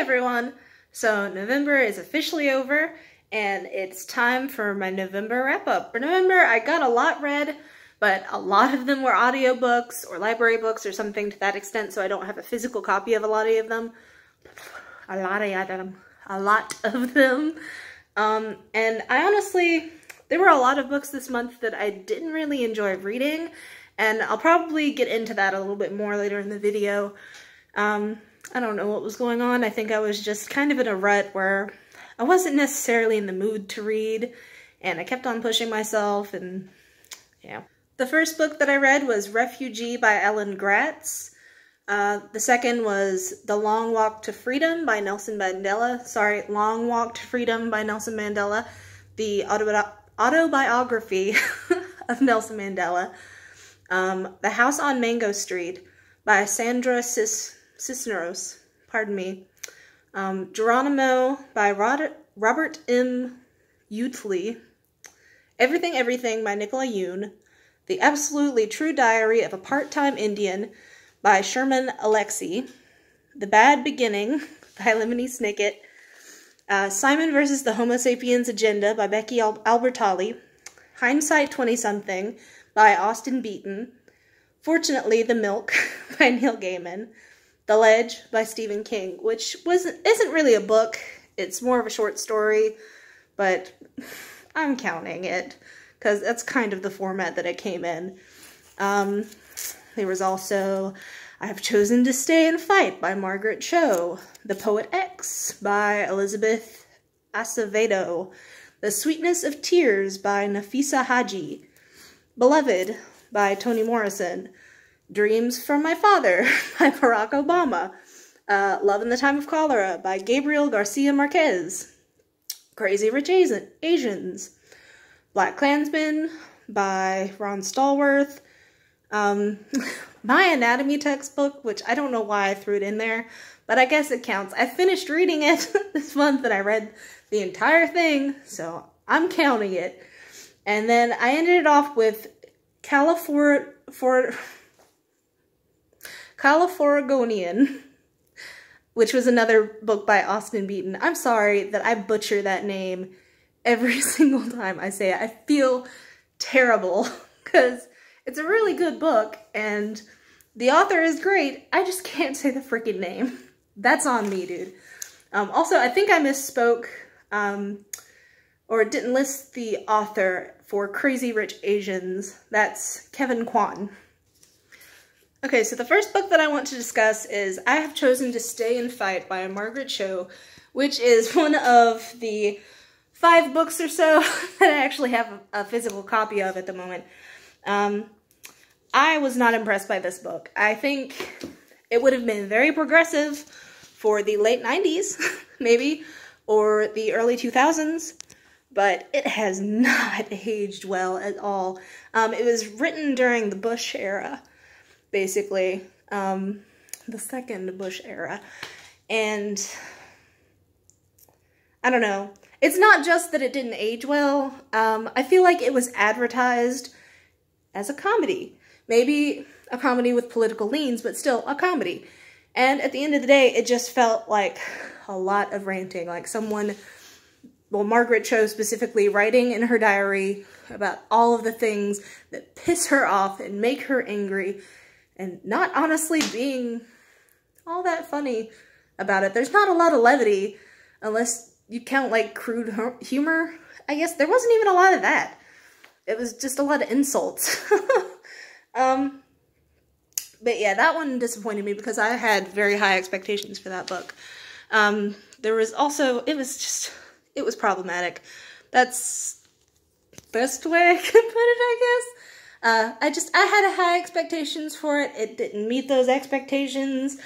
everyone! So November is officially over and it's time for my November wrap-up. For November I got a lot read, but a lot of them were audiobooks or library books or something to that extent, so I don't have a physical copy of a lot of them. And I honestly, there were a lot of books this month that I didn't really enjoy reading, and I'll probably get into that a little bit more later in the video. I don't know what was going on. I think I was just kind of in a rut where I wasn't necessarily in the mood to read, and I kept on pushing myself, and yeah. The first book that I read was Refugee by Ellen Gratz. The second was The Long Walk to Freedom by Nelson Mandela. Sorry, Long Walk to Freedom by Nelson Mandela. The autobiography of Nelson Mandela. The House on Mango Street by Sandra Cisneros. Pardon me. Geronimo by Robert M. Utley. Everything Everything by Nicola Yoon. The Absolutely True Diary of a Part-Time Indian by Sherman Alexie. The Bad Beginning by Lemony Snicket. Simon vs. the Homo Sapiens Agenda by Becky Albertalli. Hindsight 20-something by Austin Beaton. Fortunately, The Milk by Neil Gaiman. The Ledge by Stephen King, which isn't really a book. It's more of a short story, but I'm counting it because that's kind of the format that it came in. There was also I've Chosen to Stay and Fight by Margaret Cho. The Poet X by Elizabeth Acevedo. The Sweetness of Tears by Nafisa Haji. Beloved by Toni Morrison. Dreams from My Father by Barack Obama. Love in the Time of Cholera by Gabriel Garcia Marquez. Crazy Rich Asians. Black Klansman by Ron Stallworth. My anatomy textbook, which I don't know why I threw it in there, but I guess it counts. I finished reading it this month and I read the entire thing, so I'm counting it. And then I ended it off with Californian, which was another book by Austin Beaton. I'm sorry that I butcher that name every single time I say it. I feel terrible because it's a really good book and the author is great. I just can't say the freaking name. That's on me, dude. Also, I think I misspoke or didn't list the author for Crazy Rich Asians. That's Kevin Kwan. Okay, so the first book that I want to discuss is I Have Chosen to Stay and Fight by Margaret Cho, which is one of the 5 books or so that I actually have a physical copy of at the moment. I was not impressed by this book. I think it would have been very progressive for the late 90s, maybe, or the early 2000s, but it has not aged well at all. It was written during the Bush era, basically, the second Bush era, and I don't know. It's not just that it didn't age well. I feel like it was advertised as a comedy. Maybe a comedy with political leans, but still a comedy. And at the end of the day, it just felt like a lot of ranting. Like someone, well, Margaret Cho specifically, writing in her diary about all of the things that piss her off and make her angry, and not honestly being all that funny about it. There's not a lot of levity, unless you count like crude humor. I guess there wasn't even a lot of that. It was just a lot of insults. But yeah, that one disappointed me because I had very high expectations for that book. There was also, it was problematic. That's the best way I can put it, I guess. I had high expectations for it. It didn't meet those expectations.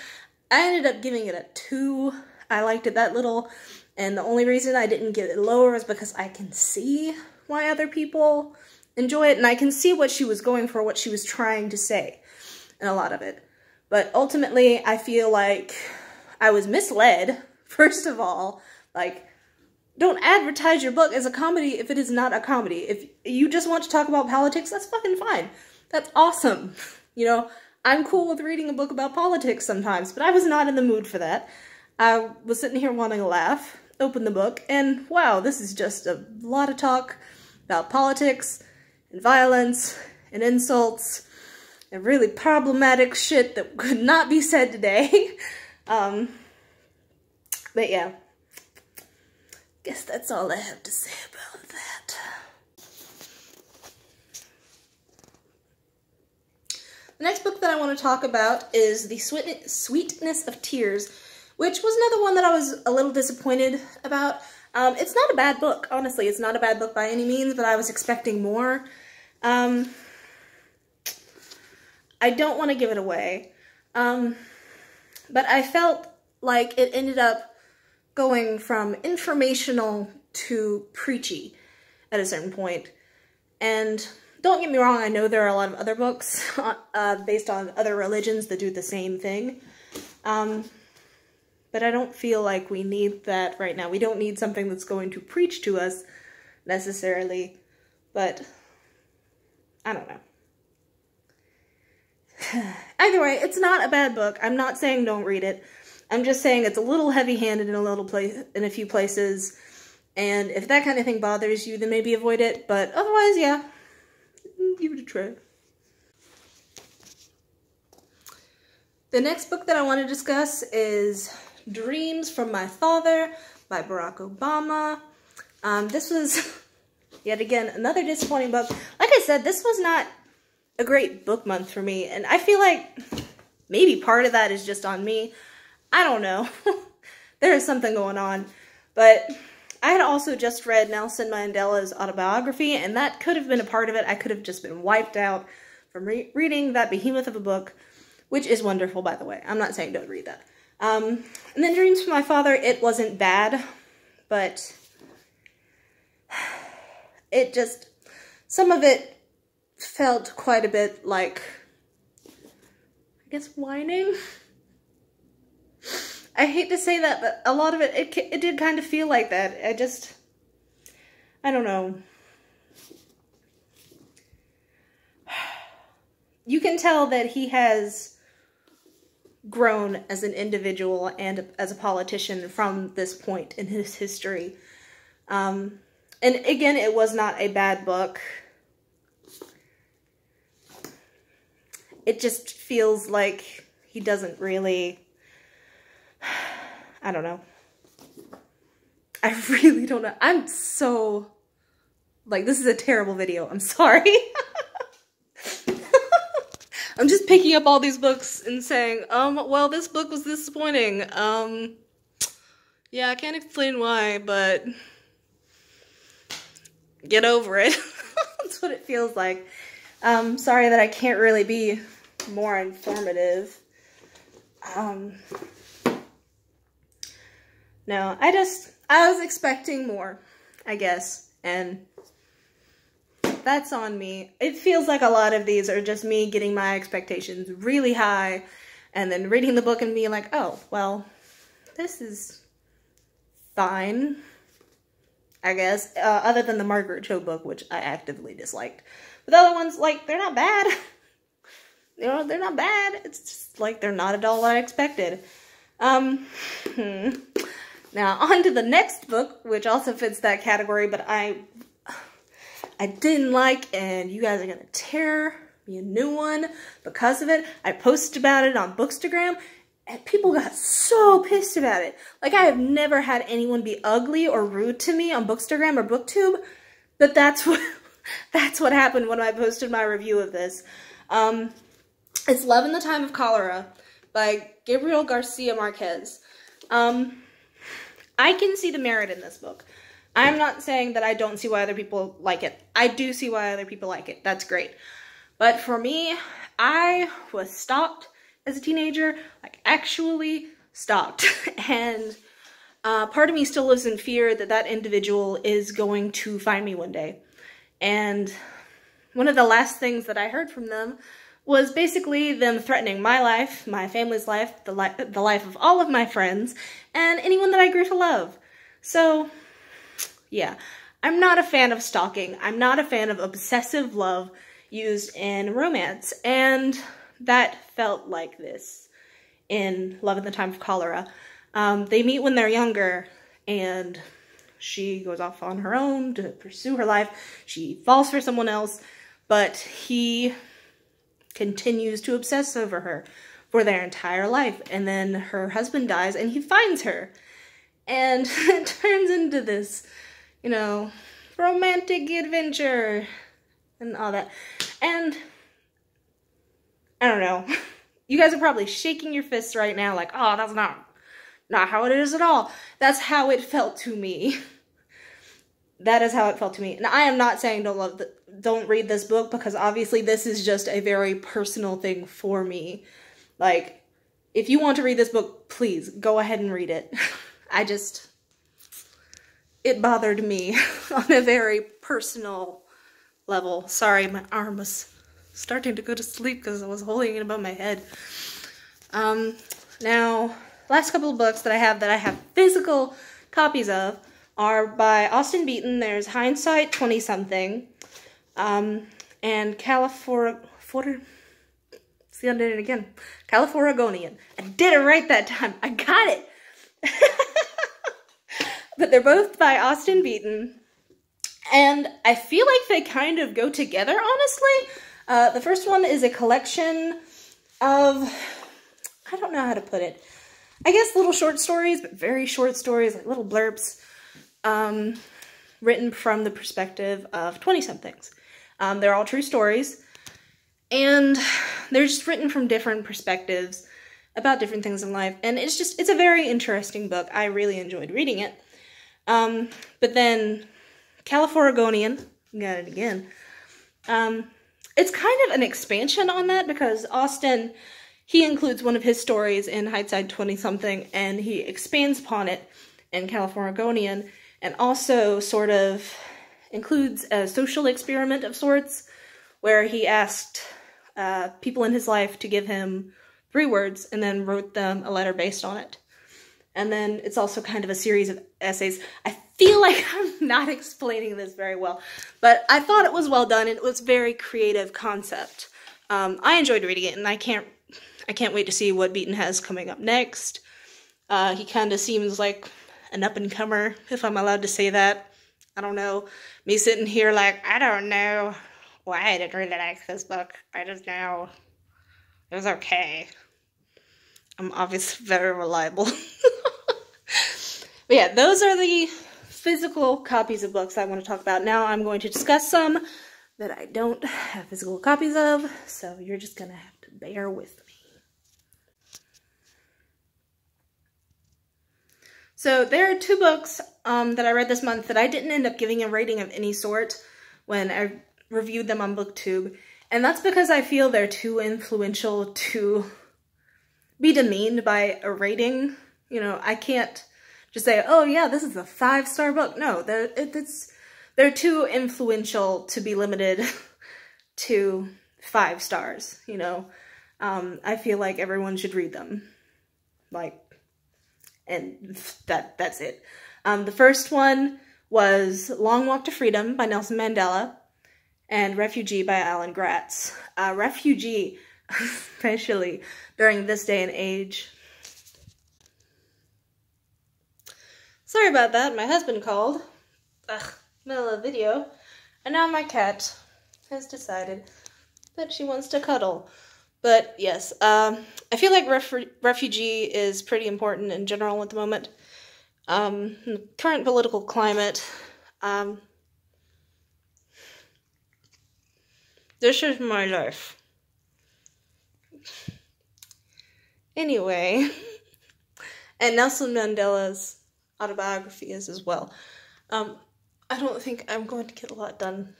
I ended up giving it a 2. I liked it that little, and the only reason I didn't give it lower is because I can see why other people enjoy it, and I can see what she was going for, what she was trying to say in a lot of it. But ultimately, I feel like I was misled, first of all. Like, don't advertise your book as a comedy if it is not a comedy. If you just want to talk about politics, that's fucking fine. That's awesome. You know, I'm cool with reading a book about politics sometimes, but I was not in the mood for that. I was sitting here wanting to laugh, opened the book, and wow, this is just a lot of talk about politics and violence and insults and really problematic shit that could not be said today. But yeah, guess that's all I have to say about that. The next book that I want to talk about is The Sweetness of Tears, which was another one that I was a little disappointed about. It's not a bad book, honestly. It's not a bad book by any means, but I was expecting more. I don't want to give it away, but I felt like it ended up going from informational to preachy at a certain point. And don't get me wrong, I know there are a lot of other books based on other religions that do the same thing. But I don't feel like we need that right now. We don't need something that's going to preach to us necessarily, but I don't know. Either way, it's not a bad book. I'm not saying don't read it. I'm just saying it's a little heavy-handed in a few places, and if that kind of thing bothers you, then maybe avoid it, but otherwise, yeah, give it a try. The next book that I want to discuss is Dreams from My Father by Barack Obama. This was, yet again, another disappointing book. Like I said, this was not a great book month for me, and I feel like maybe part of that is just on me. I don't know. There is something going on. But I had also just read Nelson Mandela's autobiography, and that could have been a part of it. I could have just been wiped out from reading that behemoth of a book, which is wonderful, by the way. I'm not saying don't read that. And then Dreams from My Father, it wasn't bad, but it just, some of it felt quite a bit like, I guess, whining. I hate to say that, but a lot of it did kind of feel like that. I don't know. You can tell that he has grown as an individual and as a politician from this point in his history. And again, it was not a bad book. It just feels like he doesn't really, I don't know. I really don't know. I'm so, like, this is a terrible video. I'm sorry. I'm just picking up all these books and saying, well, this book was disappointing. Yeah, I can't explain why, but get over it. That's what it feels like. Sorry that I can't really be more informative. No, I was expecting more, I guess, and that's on me. It feels like a lot of these are just me getting my expectations really high and then reading the book and being like, oh, well, this is fine, I guess, other than the Margaret Cho book, which I actively disliked. But the other ones, like, they're not bad. You know, they're not bad. It's just, like, they're not at all what I expected. Now, on to the next book, which also fits that category, but I didn't like, and you guys are gonna tear me a new one because of it. I posted about it on Bookstagram, and people got so pissed about it. Like, I have never had anyone be ugly or rude to me on Bookstagram or Booktube, but that's what happened when I posted my review of this. It's Love in the Time of Cholera by Gabriel Garcia Marquez. I can see the merit in this book. I'm not saying that I don't see why other people like it. I do see why other people like it. That's great. But for me, I was stalked as a teenager, like actually stalked. And part of me still lives in fear that that individual is going to find me one day. And one of the last things that I heard from them was basically them threatening my life, my family's life, the life of all of my friends, and anyone that I grew to love. So, yeah, I'm not a fan of stalking. I'm not a fan of obsessive love used in romance, and that felt like this in Love in the Time of Cholera. They meet when they're younger, and she goes off on her own to pursue her life. She falls for someone else, but he continues to obsess over her for their entire life. And then her husband dies, and he finds her. And it turns into this, you know, romantic adventure and all that. And I don't know. You guys are probably shaking your fists right now like, oh, that's not how it is at all. That's how it felt to me. That is how it felt to me. And I am not saying don't read this book, because obviously this is just a very personal thing for me. Like, if you want to read this book, please go ahead and read it. It bothered me on a very personal level. Sorry, my arm was starting to go to sleep because I was holding it above my head. Now, last couple of books that I have physical copies of are by Austen Beaton. There's Hindsight 20-something, and See, I did it again. Californian. I did it right that time. I got it. But they're both by Austen Beaton, and I feel like they kind of go together, honestly. The first one is a collection of, I don't know how to put it, I guess little short stories, but very short stories, like little blurbs, written from the perspective of 20-somethings. They're all true stories, and they're just written from different perspectives about different things in life, and it's a very interesting book. I really enjoyed reading it. But then Californian, got it again, it's kind of an expansion on that, because Austen, he includes one of his stories in Hindsight 20-something, and he expands upon it in Californian, and also sort of includes a social experiment of sorts, where he asked people in his life to give him 3 words, and then wrote them a letter based on it. And then it's also kind of a series of essays. I feel like I'm not explaining this very well, but I thought it was well done, and it was a very creative concept. I enjoyed reading it, and I can't wait to see what Beaton has coming up next. He kind of seems like an up-and-comer, if I'm allowed to say that. I don't know. Me sitting here like, I don't know why I didn't really like this book. I just know it was okay. I'm obviously very reliable. But yeah, those are the physical copies of books I want to talk about. Now I'm going to discuss some that I don't have physical copies of, so you're just going to have to bear with me. So there are 2 books that I read this month that I didn't end up giving a rating of any sort when I reviewed them on BookTube, and that's because I feel they're too influential to be demeaned by a rating. You know, I can't just say, oh yeah, this is a 5-star book. No, they're too influential to be limited to 5 stars, you know. I feel like everyone should read them. Like, and that's it. The first one was Long Walk to Freedom by Nelson Mandela, and Refugee by Alan Gratz. Refugee, especially during this day and age. Sorry about that, my husband called. Middle of the video. And now my cat has decided that she wants to cuddle. But yes, I feel like refugee is pretty important in general at the moment. In the current political climate, this is my life. Anyway, and Nelson Mandela's autobiography is as well. I don't think I'm going to get a lot done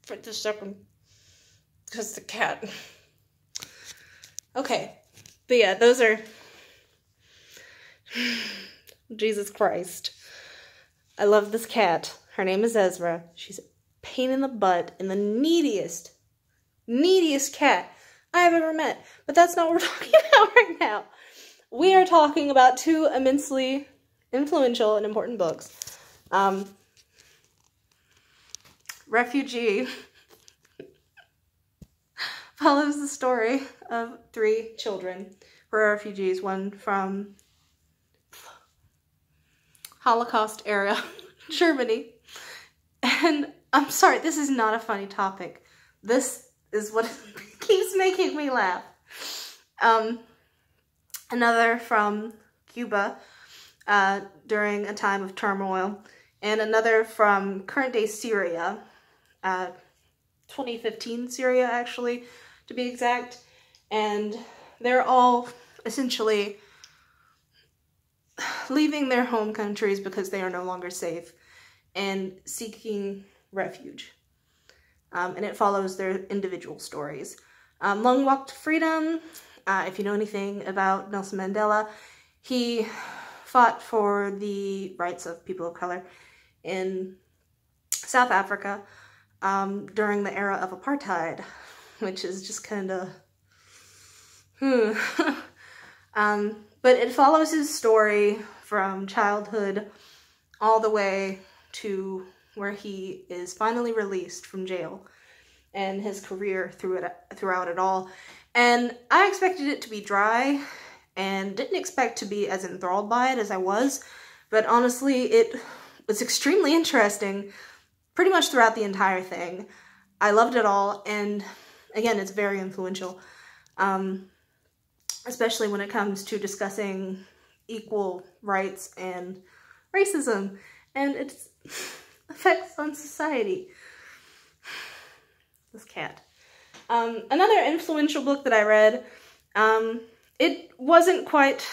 for this second, because the cat. Okay, but yeah, those are, Jesus Christ. I love this cat. Her name is Ezra. She's a pain in the butt and the neediest cat I have ever met. But that's not what we're talking about right now. We are talking about 2 immensely influential and important books. Refugee follows the story of 3 children who are refugees, one from Holocaust era Germany. And I'm sorry, this is not a funny topic. This is what keeps making me laugh. Another from Cuba during a time of turmoil, and another from current day Syria, 2015 Syria actually, to be exact. And they're all essentially leaving their home countries because they are no longer safe and seeking refuge. And it follows their individual stories. Long Walk to Freedom, if you know anything about Nelson Mandela, he fought for the rights of people of color in South Africa during the era of apartheid, which is just kind of, but it follows his story from childhood all the way to where he is finally released from jail, and his career throughout it all. And I expected it to be dry and didn't expect to be as enthralled by it as I was, but honestly it was extremely interesting pretty much throughout the entire thing. I loved it all, and again, it's very influential, especially when it comes to discussing equal rights and racism and its effects on society. This cat. Another influential book that I read, it wasn't quite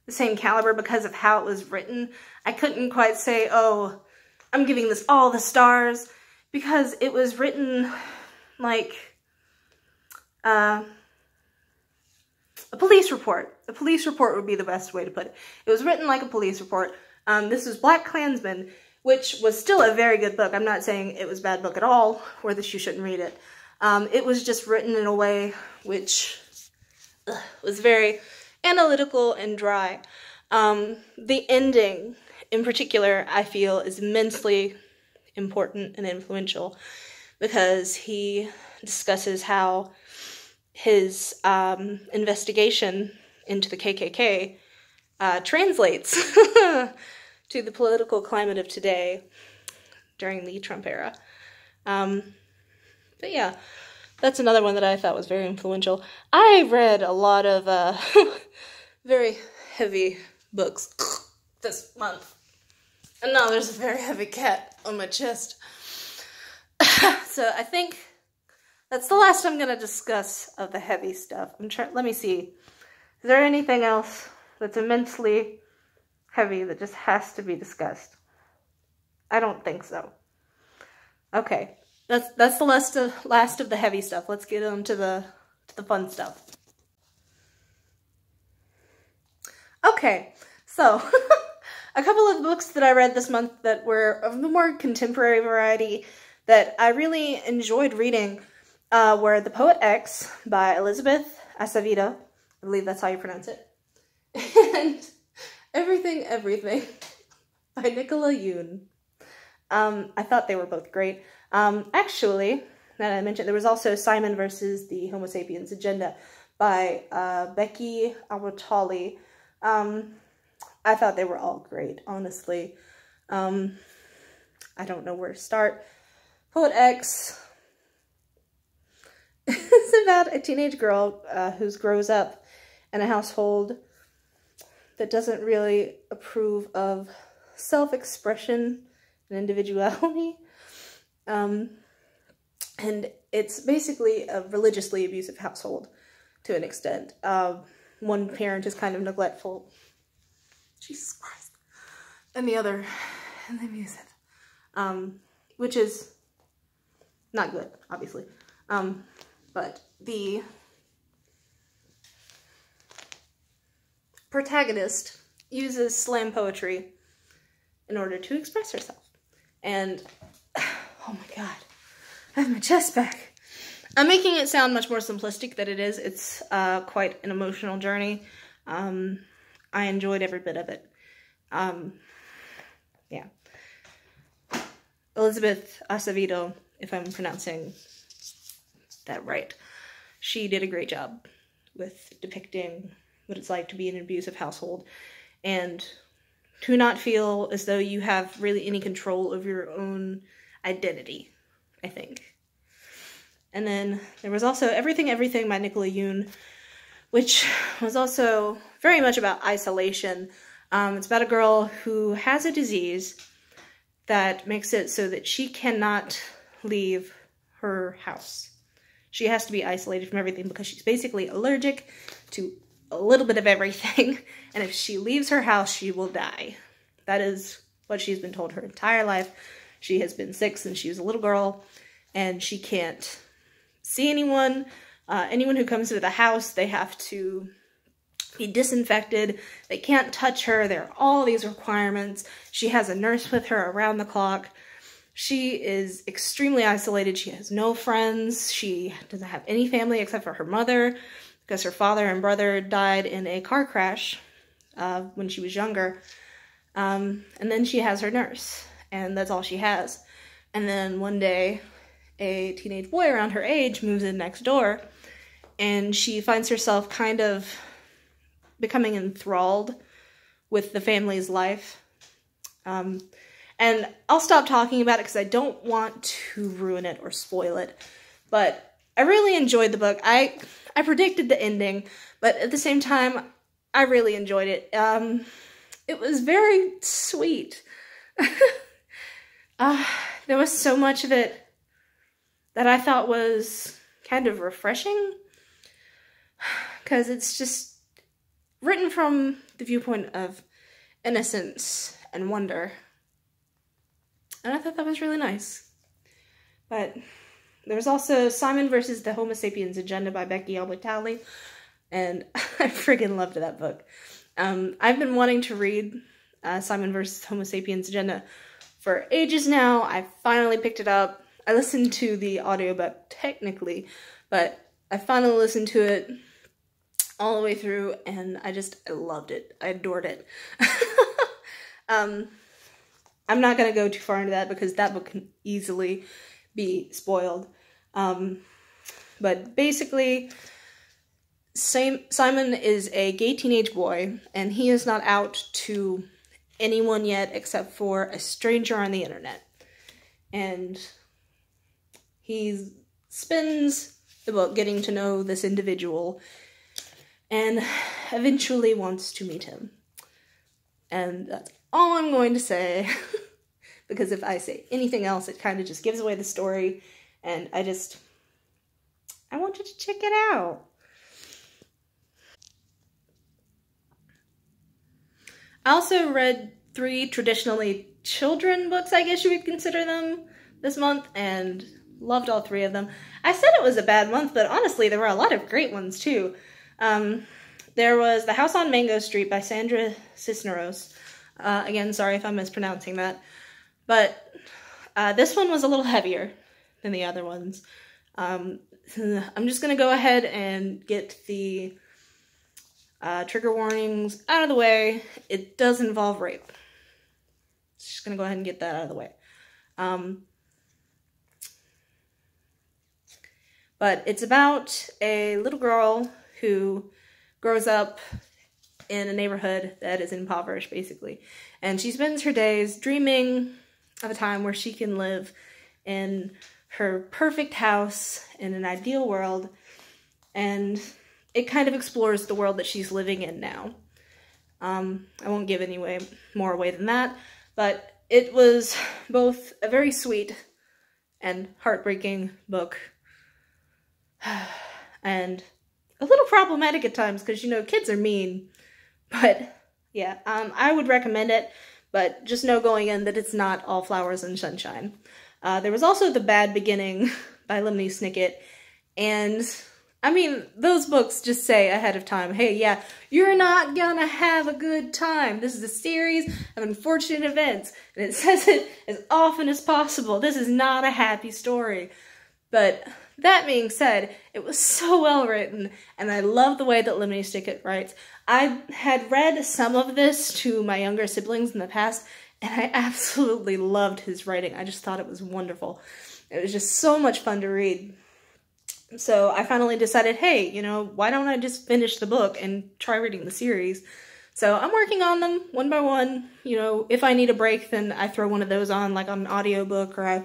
the same caliber because of how it was written. I couldn't quite say, oh, I'm giving this all the stars, because it was written like a police report. A police report would be the best way to put it. It was written like a police report. This was Black Klansman, which was still a very good book. I'm not saying it was a bad book at all, or that you shouldn't read it. It was just written in a way which was very analytical and dry. The ending, in particular, I feel is immensely important and influential, because he discusses how his investigation into the KKK translates to the political climate of today during the Trump era. But yeah, that's another one that I thought was very influential. I read a lot of very heavy books this month. And now there's a very heavy cat on my chest. So I think that's the last I'm going to discuss of the heavy stuff. Let me see. Is there anything else that's immensely heavy that just has to be discussed? I don't think so. Okay, that's the last of the heavy stuff. Let's get on to the fun stuff. Okay, so a couple of books that I read this month that were of the more contemporary variety that I really enjoyed reading were The Poet X by Elizabeth Acevedo. I believe that's how you pronounce it. And Everything by Nicola Yoon. I thought they were both great. Actually, now that I mentioned, there was also Simon versus the Homo Sapiens Agenda by Becky Awatali. I thought they were all great, honestly. I don't know where to start. Poet X is about a teenage girl who grows up in a household that doesn't really approve of self-expression and individuality. And it's basically a religiously abusive household to an extent. One parent is kind of neglectful. Jesus Christ. And the other, and they abuse it. Which is not good, obviously. But the protagonist uses slam poetry in order to express herself. And, oh my god, I have my chest back. I'm making it sound much more simplistic than it is. It's quite an emotional journey. I enjoyed every bit of it. Yeah. Elizabeth Acevedo, if I'm pronouncing that right, she did a great job with depicting what it's like to be in an abusive household and to not feel as though you have really any control over your own identity, I think. And then there was also Everything, Everything by Nicola Yoon, which was also very much about isolation. It's about a girl who has a disease that makes it so that she cannot leave her house. She has to be isolated from everything because she's basically allergic to a little bit of everything. And if she leaves her house, she will die. That is what she's been told her entire life. She has been sick since she was a little girl, and she can't see anyone. Anyone who comes to the house, they have to be disinfected. They can't touch her. There are all these requirements. She has a nurse with her around the clock. She is extremely isolated. She has no friends. She doesn't have any family except for her mother, because her father and brother died in a car crash when she was younger. And then she has her nurse, and that's all she has. And then one day, a teenage boy around her age moves in next door, and she finds herself kind of becoming enthralled with the family's life. And I'll stop talking about it because I don't want to ruin it or spoil it. But I really enjoyed the book. I predicted the ending, but at the same time, I really enjoyed it. It was very sweet. There was so much of it that I thought was kind of refreshing, because it's just written from the viewpoint of innocence and wonder. And I thought that was really nice. But there was also Simon versus the Homo Sapiens Agenda by Becky Albertalli, and I friggin' loved that book. I've been wanting to read Simon versus Homo Sapiens Agenda for ages now. I finally picked it up. I listened to the audiobook technically, but I finally listened to it all the way through, and I loved it. I adored it. I'm not going to go too far into that because that book can easily be spoiled. But basically, Simon is a gay teenage boy, and he is not out to anyone yet except for a stranger on the internet. And he spends the book getting to know this individual and eventually wants to meet him. And that's all I'm going to say, because if I say anything else, it kind of just gives away the story, and I want you to check it out. I also read 3 traditionally children books, I guess you would consider them, this month, and loved all 3 of them. I said it was a bad month, but honestly, there were a lot of great ones, too. There was The House on Mango Street by Sandra Cisneros. Again, sorry if I'm mispronouncing that. But this one was a little heavier than the other ones. I'm just going to go ahead and get the trigger warnings out of the way. It does involve rape. Just going to go ahead and get that out of the way. But it's about a little girl who grows up in a neighborhood that is impoverished, basically. And she spends her days dreaming of a time where she can live in her perfect house in an ideal world. And it kind of explores the world that she's living in now. I won't give any more away than that, but it was both a very sweet and heartbreaking book. And a little problematic at times, because, you know, kids are mean. But, yeah, I would recommend it, but just know going in that it's not all flowers and sunshine. There was also The Bad Beginning by Lemony Snicket, and, I mean, those books just say ahead of time, hey, yeah, you're not gonna have a good time. This is a series of unfortunate events, and it says it as often as possible. This is not a happy story. But that being said, it was so well written, and I love the way that Lemony Snicket writes. I had read some of this to my younger siblings in the past, and I absolutely loved his writing. I just thought it was wonderful. It was just so much fun to read. So I finally decided, hey, you know, why don't I just finish the book and try reading the series? So I'm working on them one by one. You know, if I need a break, then I throw one of those on, like on an audiobook, or I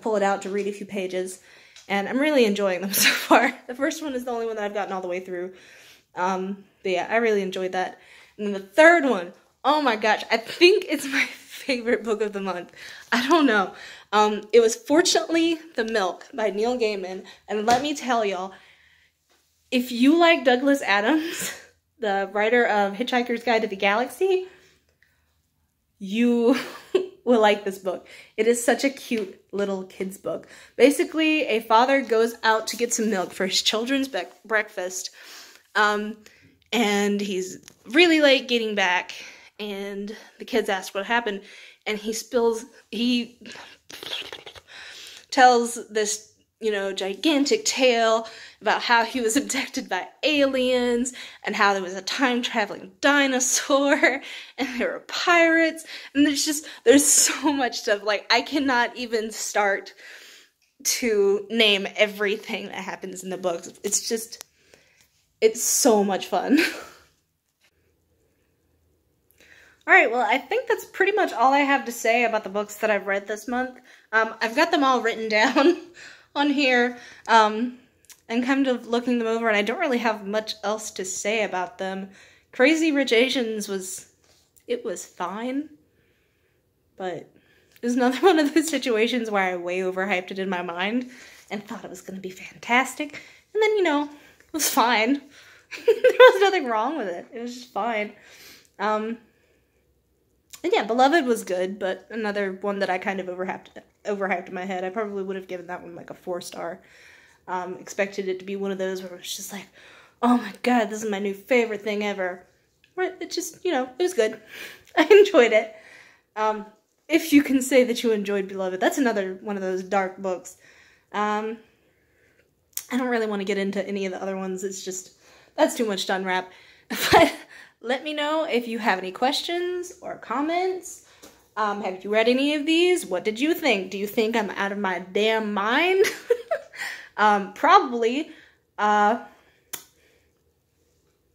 pull it out to read a few pages. And I'm really enjoying them so far. The first one is the only one that I've gotten all the way through. But yeah, I really enjoyed that. And then the third one, oh my gosh, I think it's my favorite book of the month. I don't know. It was Fortunately the Milk by Neil Gaiman. And let me tell y'all, if you like Douglas Adams, the writer of Hitchhiker's Guide to the Galaxy, you will like this book. It is such a cute little kid's book. Basically, a father goes out to get some milk for his children's breakfast, and he's really late getting back, and the kids ask what happened, and he tells this, you know, gigantic tale about how he was abducted by aliens, and how there was a time-traveling dinosaur, and there were pirates, and there's so much stuff. Like, I cannot even start to name everything that happens in the books. It's so much fun. Alright, well, I think that's pretty much all I have to say about the books that I've read this month. I've got them all written down on here, and kind of looking them over, and I don't really have much else to say about them. Crazy Rich Asians was fine, but it was another one of those situations where I way overhyped it in my mind and thought it was going to be fantastic, and then, you know, it was fine. There was nothing wrong with it. It was just fine. And yeah, Beloved was good, but another one that I kind of overhyped in my head. I probably would have given that one like a 4-star. Expected it to be one of those where it was just like, oh my god, this is my new favorite thing ever. It just, you know, it was good. I enjoyed it. If you can say that you enjoyed Beloved, that's another one of those dark books. I don't really want to get into any of the other ones. It's just, that's too much to unwrap. But let me know if you have any questions or comments. Have you read any of these? What did you think? Do you think I'm out of my damn mind? Probably.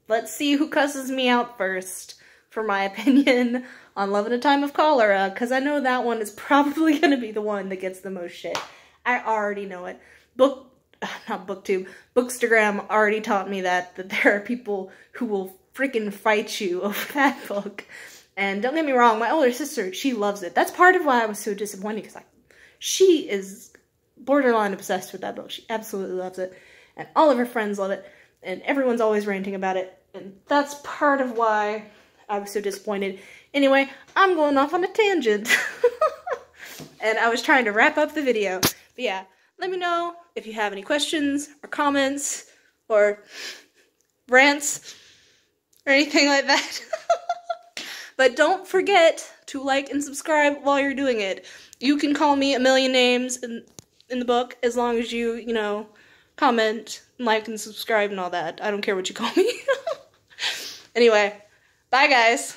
Let's see who cusses me out first for my opinion on Love in a Time of Cholera, because I know that one is probably going to be the one that gets the most shit. I already know it. Not BookTube, Bookstagram already taught me that there are people who will freaking fight you over that book. And don't get me wrong, my older sister, she loves it. That's part of why I was so disappointed, because she is borderline obsessed with that book. She absolutely loves it. And all of her friends love it. And everyone's always ranting about it. And that's part of why I was so disappointed. Anyway, I'm going off on a tangent. And I was trying to wrap up the video. But yeah, let me know if you have any questions or comments or rants or anything like that. But don't forget to like and subscribe while you're doing it. You can call me a million names in the book as long as you know, comment, like, and subscribe and all that. I don't care what you call me. Anyway, bye guys.